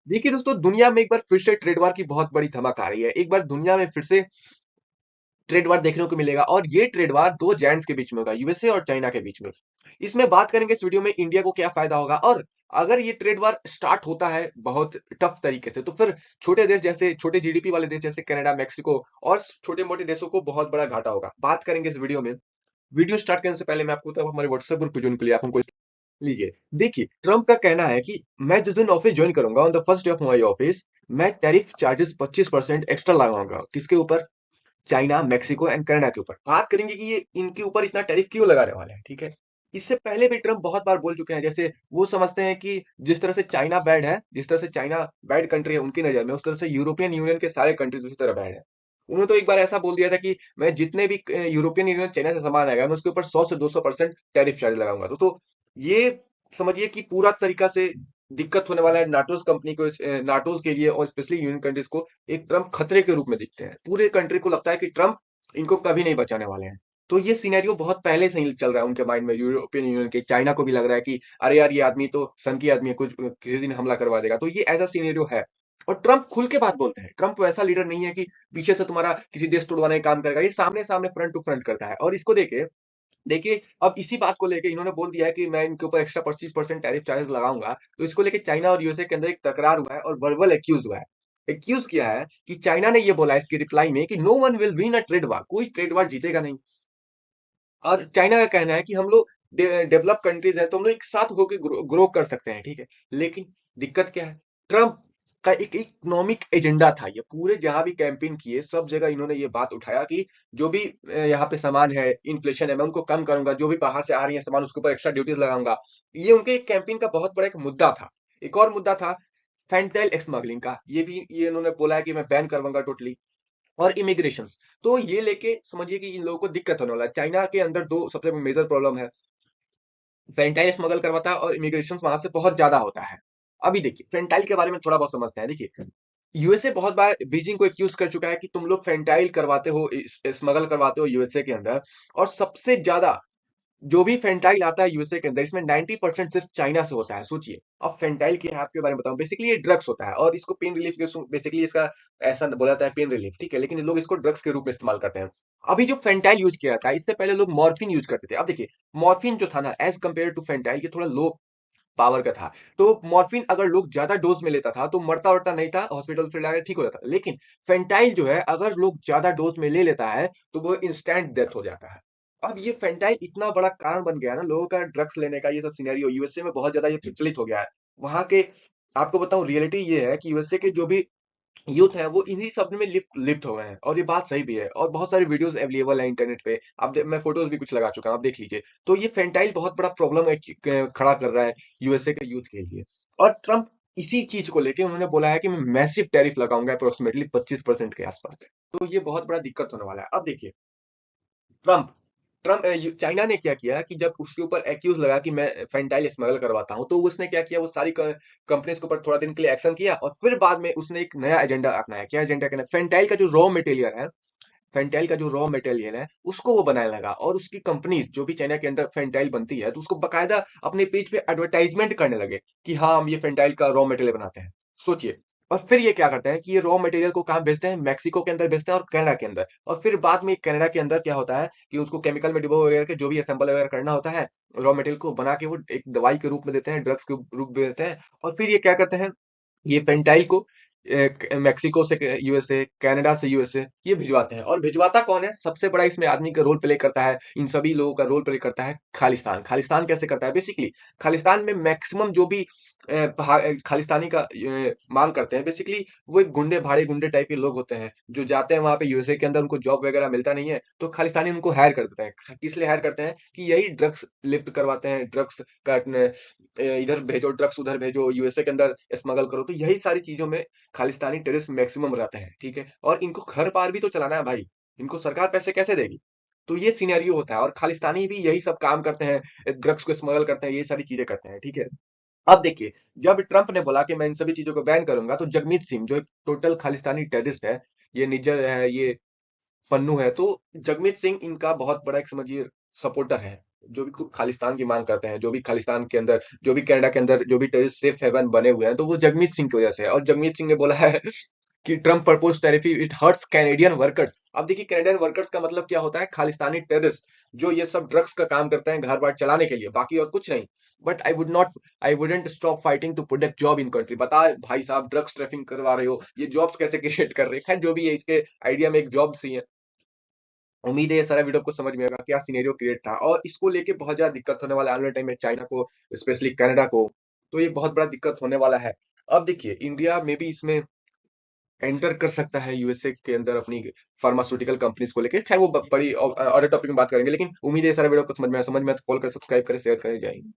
देखिए दोस्तों, दुनिया में एक बार फिर से ट्रेड वार की बहुत बड़ी धमक आ रही है। एक बार दुनिया में फिर से ट्रेड वार देखने को मिलेगा और ये ट्रेड वार दो जायंट्स के बीच में होगा, यूएसए और चाइना के बीच में। इसमें बात करेंगे इस वीडियो में इंडिया को क्या फायदा होगा, और अगर ये ट्रेड वार स्टार्ट होता है बहुत टफ तरीके से तो फिर छोटे देश जैसे छोटे जीडीपी वाले देश जैसे कनाडा, मेक्सिको और छोटे मोटे देशों को बहुत बड़ा घाटा होगा। बात करेंगे इस वीडियो में। वीडियो स्टार्ट करने से पहले मैं आपको बताऊं, हमारे व्हाट्सएप ग्रुप पे ज्वाइन के लिए आप हमको लीजिए। देखिए, ट्रम्प का कहना है कि मैं जिस दिन ऑफिस ज्वाइन करूंगा, on the first day of my office, मैं टैरिफ चार्जेस 25% एक्स्ट्रा लगाऊंगा। किसके ऊपर? चाइना, मेक्सिको एंड कनाडा के ऊपर। बात करेंगे कि ये इनके ऊपर इतना टैरिफ क्यों लगाने वाले हैं, ठीक है। इससे पहले भी ट्रम्प बहुत बार बोल चुके हैं, जैसे वो समझते हैं कि जिस तरह से चाइना बैड है, जिस तरह से चाइना बैड कंट्री है उनकी नजर में, उस तरह से यूरोपियन यूनियन के सारे कंट्रीज उसी तरह बैड है। उन्होंने तो एक बार ऐसा बोल दिया था कि मैं जितने भी यूरोपियन यूनियन चाइना से सामान आएगा, मैं उसके ऊपर 100 से 200% टैरिफ चार्ज लगाऊंगा। तो ये समझिए कि पूरा तरीका से दिक्कत होने वाला है नाटोस कंपनी को, नाटोस के लिए और स्पेशली यूनियन कंट्रीज को। एक ट्रम्प खतरे के रूप में दिखते हैं। पूरे कंट्री को लगता है कि ट्रम्प इनको कभी नहीं बचाने वाले हैं। तो ये सिनेरियो बहुत पहले से ही चल रहा है उनके माइंड में, यूरोपियन यूनियन के। चाइना को भी लग रहा है कि अरे यार, ये आदमी तो सन की आदमी है, कुछ किसी दिन हमला करवा देगा। तो ये ऐसा सिनेरियो है। और ट्रम्प खुल के बात बोलते हैं। ट्रम्प वैसा लीडर नहीं है कि पीछे से तुम्हारा किसी देश तोड़वाने का काम करेगा। ये सामने सामने फ्रंट टू फ्रंट करता है। और इसको देखे देखिए, अब इसी बात को लेके इन्होंने बोल दिया है कि मैं इनके ऊपर एक्स्ट्रा 25% टैरिफ चार्जेस लगाऊंगा। तो इसको लेके चाइना और यूएसए के अंदर एक तकरार हुआ है और वर्बल एक्यूज हुआ है। एक्यूज किया है कि चाइना ने ये बोला है इसकी रिप्लाई में कि no one will win a trade war, कोई ट्रेड वार जीतेगा नहीं। और चाइना का कहना है कि हम लोग डेवलप कंट्रीज हैं, तो हम लोग एक साथ होकर ग्रो कर सकते हैं, ठीक है। लेकिन दिक्कत क्या है? ट्रम्प का एक इकोनॉमिक एजेंडा था। ये पूरे जहां भी कैंपेन किए सब जगह इन्होंने ये बात उठाया कि जो भी यहाँ पे सामान है, इन्फ्लेशन है, मैं उनको कम करूंगा। जो भी बाहर से आ रही है सामान, उसके ऊपर एक्स्ट्रा ड्यूटीज लगाऊंगा। ये उनके कैंपेन का बहुत बड़ा एक मुद्दा था। एक और मुद्दा था फेंटेल स्मगलिंग का। ये इन्होंने बोला है कि मैं बैन करवाऊंगा टोटली। और इमिग्रेशन, तो ये लेके समझिए कि इन लोगों को दिक्कत होने वाला है। चाइना के अंदर दो सबसे मेजर प्रॉब्लम है, फेंटाइल स्मगल करवाता है और इमिग्रेशन वहां से बहुत ज्यादा होता है। अभी देखिए, फेंटाइल के बारे में थोड़ा बहुत समझते हैं। देखिए, यूएसए बहुत बार बीजिंग को एक्यूज कर चुका है कि तुम लोग फेंटाइल करवाते हो, स्मगल करवाते हो यूएसए के अंदर। और सबसे ज्यादा जो भी फेंटाइल आता है यूएसए के अंदर, इसमें 90% सिर्फ चाइना से होता है। सोचिए। अब फेंटाइल के आपके बारे में बताऊं, बेसिकली ये ड्रग्स होता है और इसको पेन रिलीफ के, बेसिकली इसका ऐसा बोला जाता है पेन रिलीफ, ठीक है। लेकिन लोग इसको ड्रग्स के रूप में इस्तेमाल करते हैं। अभी जो फेंटाइल यूज किया जाता है, इससे पहले लोग मॉर्फिन यूज करते थे। अब देखिए, मॉर्फिन जो था ना, एज कम्पेयर टू फेंटाइल, ये थोड़ा लो पावर का था। तो मॉर्फिन अगर लोग ज्यादा डोज में लेता था तो मरता वरता नहीं था, हॉस्पिटल फिर लाकर ठीक हो जाता। लेकिन फेंटाइल जो है, अगर लोग ज्यादा डोज में ले लेता है तो वो इंस्टेंट डेथ हो जाता है। अब ये फेंटाइल इतना बड़ा कारण बन गया है ना लोगों का ड्रग्स लेने का। ये सब सिनेरियो यूएसए में बहुत ज्यादा ये प्रचलित हो गया है। वहां के, आपको बताऊं, रियलिटी ये है कि यूएसए के जो भी यूथ है वो इन्हीं सब में लिप्त लिप्त हो गए हैं। और ये बात सही भी है, और बहुत सारी वीडियोस अवेलेबल है इंटरनेट पे। मैं फोटोज भी कुछ लगा चुका हूं, आप देख लीजिए। तो ये फेंटाइल बहुत बड़ा प्रॉब्लम खड़ा कर रहा है यूएसए के यूथ के लिए। और ट्रम्प इसी चीज को लेके उन्होंने बोला है कि मैं मैसिव टैरिफ लगाऊंगा, अप्रोक्सीमेटली 25% के आसपास। तो ये बहुत बड़ा दिक्कत होने वाला है। अब देखिए, ट्रम्प ट्रम्प चाइना ने क्या किया कि जब उसके ऊपर एक्यूज लगा कि मैं फेंटाइल स्मगल करवाता हूं, तो उसने क्या किया, वो सारी कंपनीज के ऊपर थोड़ा दिन के लिए एक्शन किया और फिर बाद में उसने एक नया एजेंडा अपनाया। क्या एजेंडा? कहना फेंटाइल का जो रॉ मटेरियल है, फेंटाइल का जो रॉ मटेरियल है उसको वो बनाने लगा। और उसकी कंपनीज जो भी चाइना के अंदर फेंटाइल बनती है, तो उसको बकायदा अपने पेज पे एडवर्टाइजमेंट करने लगे कि हाँ, हम ये फेंटाइल का रॉ मटेरियल बनाते हैं। सोचिए। और फिर ये क्या करते हैं कि ये रॉ मटेरियल को कहाँ बेचते हैं? मैक्सिको के अंदर बेचते हैं और कनाडा के अंदर। और फिर बाद में कनाडा के अंदर क्या होता है कि उसको केमिकल में डिबो वगैरह के जो भी असेंबल वगैरह करना होता है, रॉ मटेरियल को बना के वो एक दवाई के रूप में देते हैं, ड्रग्स के रूप में देते हैं। और फिर ये क्या करते हैं, ये फेंटाइल को मेक्सिको से यूएसए, कनाडा से यूएसए ये भिजवाते हैं। और भिजवाता कौन है? सबसे बड़ा इसमें आदमी का रोल प्ले करता है, इन सभी लोगों का रोल प्ले करता है खालिस्तान। खालिस्तान कैसे करता है? बेसिकली खालिस्तान में मैक्सिमम जो भी खालिस्तानी का मांग करते हैं, बेसिकली वो एक गुंडे भाड़े गुंडे टाइप के लोग होते हैं जो जाते हैं वहां पे यूएसए के अंदर। उनको जॉब वगैरह मिलता नहीं है तो खालिस्तानी उनको हायर कर देते हैं। किस लिए हायर करते हैं? कि यही ड्रग्स लिफ्ट करवाते हैं, ड्रग्स का इधर भेजो, ड्रग्स उधर भेजो, यूएसए के अंदर स्मगल करो। तो यही सारी चीजों में खालिस्तानी टेररिस्ट मैक्सिमम रहते हैं, ठीक है। और इनको घर पार भी तो चलाना है भाई, इनको सरकार पैसे कैसे देगी? तो ये सिनेरियो होता है और खालिस्तानी भी यही सब काम करते हैं, ड्रग्स को स्मगल करते हैं, ये सारी चीजें करते हैं, ठीक है। अब देखिए, जब ट्रंप ने बोला कि मैं इन सभी चीजों को बैन करूंगा, तो जगमीत सिंह जो एक टोटल खालिस्तानी टेररिस्ट है, ये निज्जर है, ये पन्नू है, तो जगमीत सिंह इनका बहुत बड़ा एक समझिए सपोर्टर है। जो भी खालिस्तान की मांग करते हैं, जो भी खालिस्तान के अंदर, जो भी कनाडा के अंदर जो भी टेररिस्ट सेफ हेवन बने हुए हैं, तो वो जगमीत सिंह की वजह से है। और जगमीत सिंह ने बोला है कि Trump propose tariff it hurts Canadian workers. अब देखिए कैनेडियन वर्कर्स का मतलब क्या होता है, खालिस्तानी टेररिस्ट जो ये सब ड्रग्स का काम करते हैं घर बार चलाने के लिए, बाकी और कुछ नहीं। But I wouldn't stop fighting to protect job in country. बता भाई साहब, ड्रग्स ट्रैफिकिंग करवा रहे हो, ये जॉब्स कैसे क्रिएट कर रहे हैं। खैर जो भी है, इसके आइडिया में एक जॉब्स ही है। उम्मीद है ये सारा वीडियो आपको समझ में आएगा क्या सिनेरियो क्रिएट था, और इसको लेके बहुत ज्यादा दिक्कत होने वाला है आने वाले टाइम में चाइना को, स्पेशली कनाडा को। तो ये बहुत बड़ा दिक्कत होने वाला है। अब देखिए इंडिया में भी इसमें एंटर कर सकता है यूएसए के अंदर अपनी फार्मास्यूटिकल कंपनीज को लेके। खैर वो बड़ी और टॉपिक में बात करेंगे, लेकिन उम्मीद है ये सारा वीडियो को समझ में आया। समझ में आया तो फॉलो करें, सब्सक्राइब करें, शेयर करें। जय हिंद।